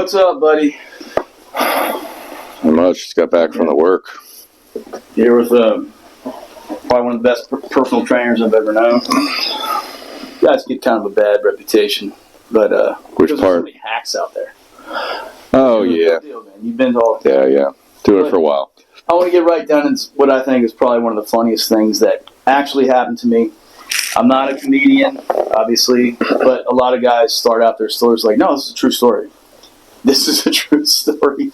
What's up, buddy? Not much. Just got back from the work. Here with probably one of the best personal trainers I've ever known. You guys get kind of a bad reputation, but Which there's part? so many hacks out there. Oh, yeah. Deal, man. You've been to all. Yeah. Doing it for a while. I want to get right down into what I think is probably one of the funniest things that actually happened to me. I'm not a comedian, obviously, but a lot of guys start out their stories like, no, this is a true story. This is a true story.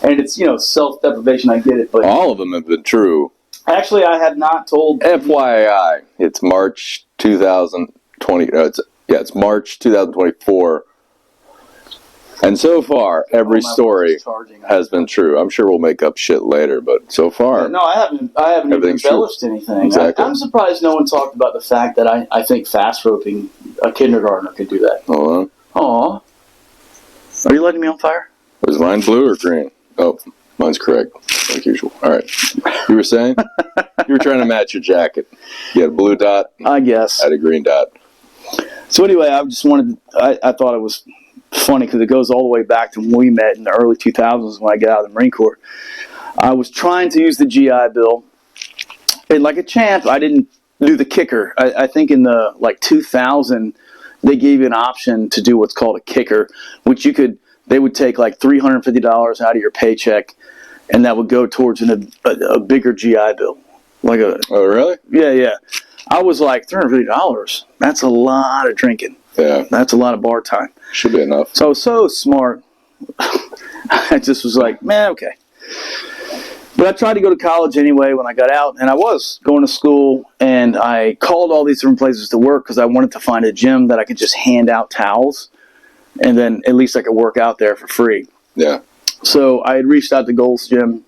And it's, self-deprivation, I get it. But All of them have been true. actually, I have not told... FYI, it's March 2020. It's March 2024. And so far, every story has been true. I'm sure we'll make up shit later, but so far... No, I haven't even Everything's embellished anything. Exactly. I'm surprised no one talked about the fact that I think fast roping, a kindergartner could do that. Hold on. Aw. Are you lighting me on fire? Was mine blue or green? Oh, mine's correct, like usual. All right. You were saying? You were trying to match your jacket. You had a blue dot. I guess. I had a green dot. So anyway, I just wanted... I thought it was funny because it goes all the way back to when we met in the early 2000s when I got out of the Marine Corps. I was trying to use the GI Bill, and like a champ, I didn't do the kicker. I think in the 2000, they gave you an option to do what's called a kicker, which they would take like $350 out of your paycheck, and that would go towards a bigger GI Bill. Oh, really? Yeah. I was like, $350? That's a lot of drinking. Yeah. That's a lot of bar time. Should be enough. So I was so smart. I just was like, man, okay. But I tried to go to college anyway when I got out, and I was going to school, and I called all these different places to work because I wanted to find a gym that I could just hand out towels, and then at least I could work out there for free. Yeah. So I had reached out to Gold's Gym,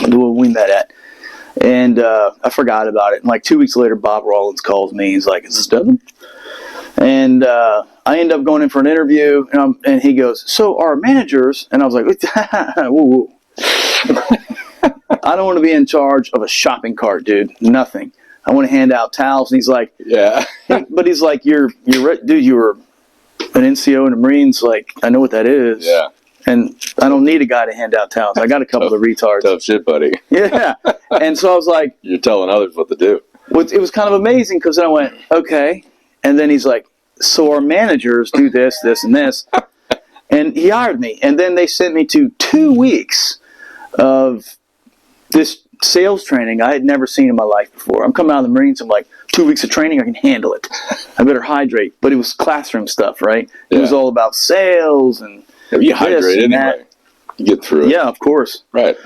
the one we met at, and I forgot about it. And like 2 weeks later, Bob Rollins calls me. He's like, is this Devin? And I end up going in for an interview, and he goes, so our managers, and I was like, whoa. I don't want to be in charge of a shopping cart, dude. Nothing. I want to hand out towels. And he's like, yeah. But he's like, dude, you were an NCO in the Marines. Like, I know what that is. Yeah. And I don't need a guy to hand out towels. I got a couple of retards. Tough shit, buddy. Yeah. And so I was like, you're telling others what to do. It was kind of amazing because I went, okay. And then he's like, so our managers do this, this, and this. And he hired me. And then they sent me to 2 weeks of this sales training I had never seen in my life before. I'm coming out of the Marines. I'm like, 2 weeks of training, I can handle it. I better hydrate. But it was classroom stuff, right? It was all about sales and you hydrate anyway. That. You get through it. Yeah, of course. Right.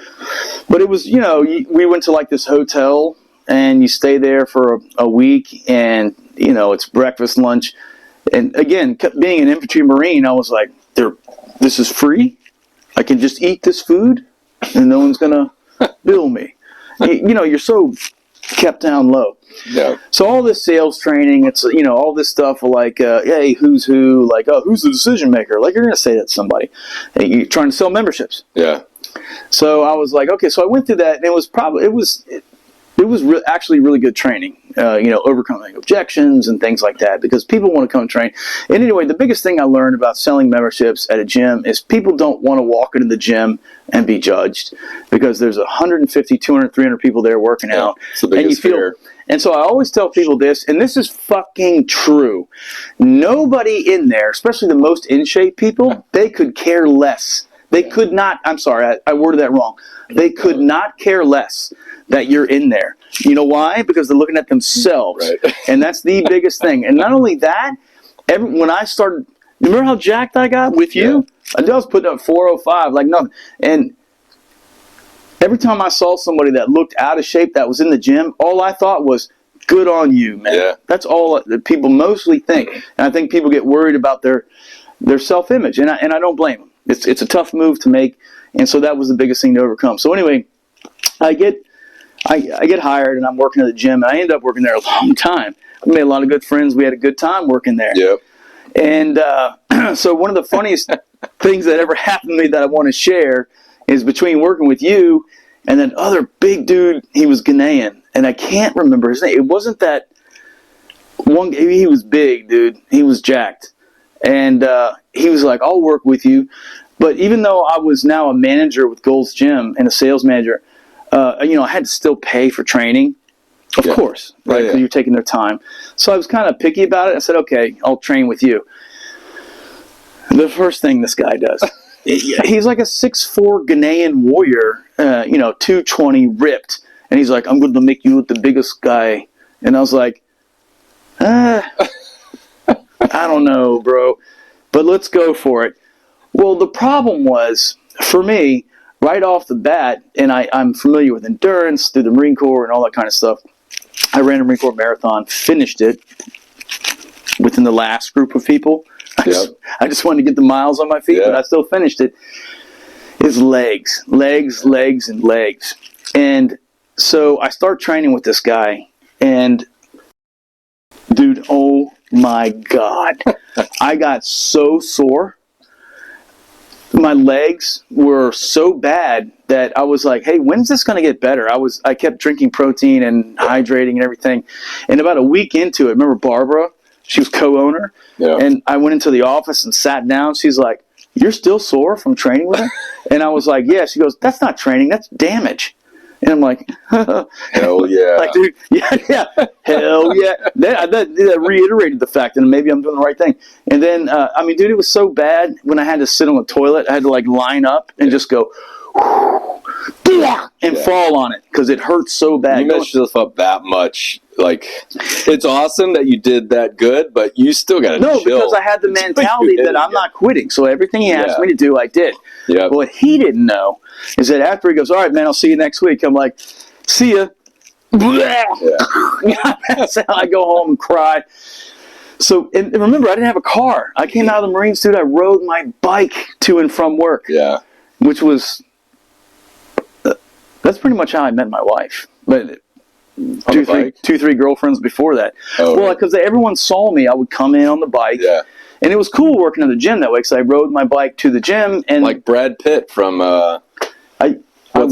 But it was, we went to like this hotel, and you stay there for a week, and, it's breakfast, lunch. And again, being an infantry Marine, I was like, this is free? I can just eat this food, and no one's going to bill me. You're so kept down low. Yeah. So all this sales training, it's, all this stuff like, hey, who's who? Like, oh, who's the decision maker? Like, you're going to say that to somebody. Hey, you're trying to sell memberships. Yeah. So I was like, okay, so I went through that, and it was actually really good training, overcoming objections and things like that, because people want to come train. And anyway, the biggest thing I learned about selling memberships at a gym is people don't want to walk into the gym and be judged, because there's 150, 200, 300 people there working out. It's the biggest fear. And so I always tell people this, and this is fucking true. Nobody in there, especially the most in shape people, they could care less. They could not, I'm sorry, I worded that wrong. They could not care less that you're in there. You know why? Because they're looking at themselves. Right. And that's the biggest thing. And not only that, when I started, remember how jacked I got with you? Yeah. I was putting up 405, like nothing. And every time I saw somebody that looked out of shape that was in the gym, all I thought was, good on you, man. Yeah. That's all that people mostly think. And I think people get worried about their self-image. And I don't blame them. It's a tough move to make. And so that was the biggest thing to overcome. So anyway, I get hired, and I'm working at the gym, and I ended up working there a long time. We made a lot of good friends. We had a good time working there. Yep. And so one of the funniest things that ever happened to me that I want to share is between working with you and that other big dude. He was Ghanaian, and I can't remember his name. It wasn't that one. He was big, dude. He was jacked. And he was like, I'll work with you. But even though I was now a manager with Gold's Gym and a sales manager, I had to still pay for training, of course, right? Because you're taking their time. So I was kind of picky about it. I said, okay, I'll train with you. The first thing this guy does, he's like a 6'4" Ghanaian warrior, 220 ripped. And he's like, I'm going to make you the biggest guy. And I was like, I don't know, bro, but let's go for it. Well, the problem was, for me, right off the bat, and I'm familiar with endurance through the Marine Corps and all that kind of stuff. I ran a Marine Corps marathon, finished it within the last group of people. I just wanted to get the miles on my feet, but I still finished it. Is legs. And so I start training with this guy, and dude, oh my God. I got so sore. My legs were so bad that I was like, hey, when's this going to get better? I kept drinking protein and hydrating and everything. And about a week into it, remember Barbara? She was co-owner. Yeah. And I went into the office and sat down. She's like, you're still sore from training with her? And I was like, yeah. She goes, that's not training. That's damage. And I'm like, hell yeah. Like, dude, yeah, hell yeah. That reiterated the fact that maybe I'm doing the right thing. And then, dude, it was so bad when I had to sit on the toilet. I had to, like, line up and just go, and fall on it because it hurt so bad. You messed yourself up that much. Like, it's awesome that you did that good, but you still got to chill. No, because I had the mentality that I'm not quitting. So everything he asked me to do, I did. Yeah. What he didn't know is that after he goes, all right, man, I'll see you next week. I'm like, see ya. That's how I go home and cry. So, and remember, I didn't have a car. I came out of the Marines, dude. I rode my bike to and from work. Yeah. Which was, that's pretty much how I met my wife. But two, three girlfriends before that. Oh, well, because everyone saw me. I would come in on the bike. Yeah. And it was cool working at the gym that way because I rode my bike to the gym. And like Brad Pitt from, what's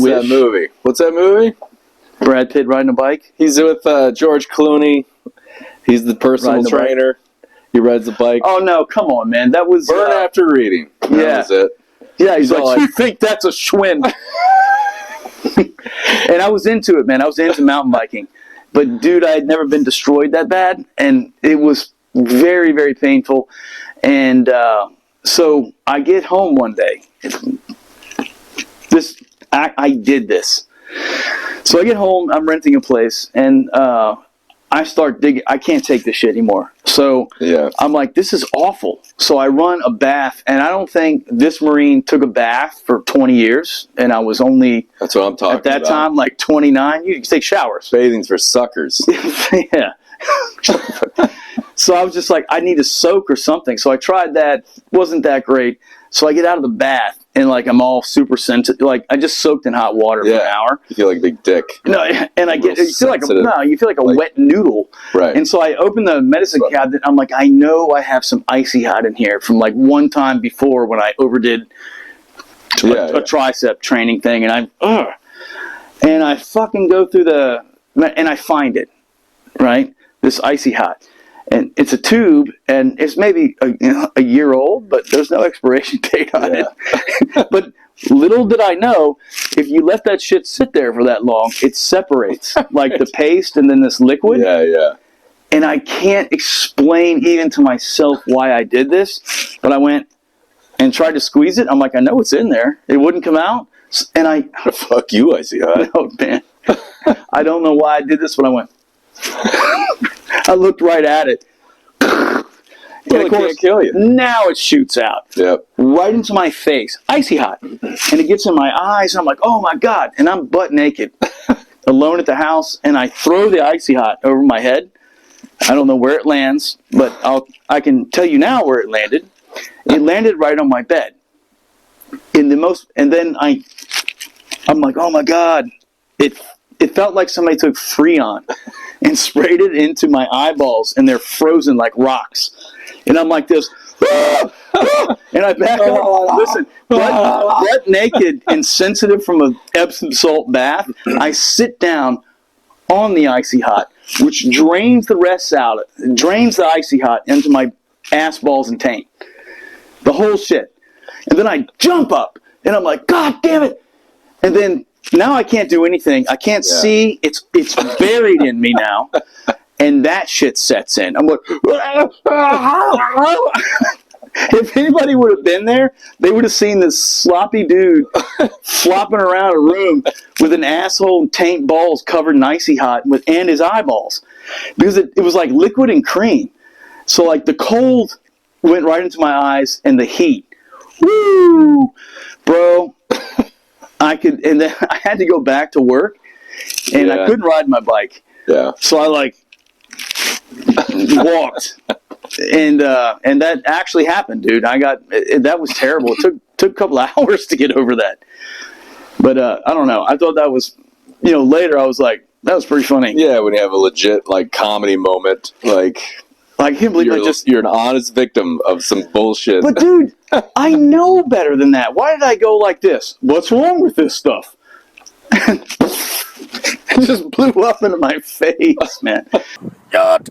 that movie? What's that movie? Brad Pitt riding a bike? He's with George Clooney. He's the personal trainer. He rides the bike. Oh, no, come on, man. That was... Burn After Reading. That was it. Yeah, he's like, you think that's a Schwinn? And I was into it, man. I was into mountain biking. But, dude, I had never been destroyed that bad. And it was very, very painful. And so I get home one day. I did this. So I get home. I'm renting a place. And I start digging. I can't take this shit anymore. So I'm like, this is awful. So I run a bath, and I don't think this Marine took a bath for 20 years, and I was only, that's what I'm talking about. At that time, like 29. You take showers. Bathing's for suckers. Yeah. So I was just like, I need to soak or something. So I tried that. Wasn't that great. So I get out of the bath, and like I'm all super sensitive. Like I just soaked in hot water for an hour. You feel like a big dick. No, and you feel like a wet noodle. Right. And so I open the medicine cabinet. I'm like, I know I have some Icy Hot in here from like one time before when I overdid a tricep training thing, and I fucking go through and I find it, right? This Icy Hot. And it's a tube, and it's maybe a year old, but there's no expiration date on it. But little did I know, if you let that shit sit there for that long, it separates, like the paste and then this liquid. Yeah. And I can't explain even to myself why I did this, but I went and tried to squeeze it. I'm like, I know it's in there. It wouldn't come out. And fuck you, Icy Hot. No, man. I don't know why I did this, but I went... I looked right at it. And of course, can't kill you. Now it shoots out. Yep. Right into my face. Icy Hot. And it gets in my eyes, and I'm like, oh my God. And I'm butt naked. Alone at the house, and I throw the Icy Hot over my head. I don't know where it lands, but I can tell you now where it landed. It landed right on my bed. And then I'm like, oh my God. It felt like somebody took Freon and sprayed it into my eyeballs, and they're frozen like rocks. And I'm like this, and I back up. Listen, butt naked and sensitive from an Epsom salt bath. I sit down on the Icy Hot, which drains the rest out, drains the Icy Hot into my ass, balls, and taint. The whole shit. And then I jump up, and I'm like, God damn it! And then now I can't do anything. I can't see. It's buried in me now. And that shit sets in. I'm like, if anybody would have been there, they would have seen this sloppy dude flopping around a room with an asshole and taint balls covered in icy hot and his eyeballs. Because it was like liquid and cream. So like the cold went right into my eyes and the heat. Woo! Bro, and then I had to go back to work and I couldn't ride my bike. Yeah. So I like walked, and that actually happened, dude. That was terrible. It took a couple of hours to get over that. But I don't know. I thought that was, later I was like, that was pretty funny. Yeah, when you have a legit like comedy moment, like I can't believe you're an honest victim of some bullshit. But dude, I know better than that. Why did I go like this? What's wrong with this stuff? It just blew up into my face, man. God.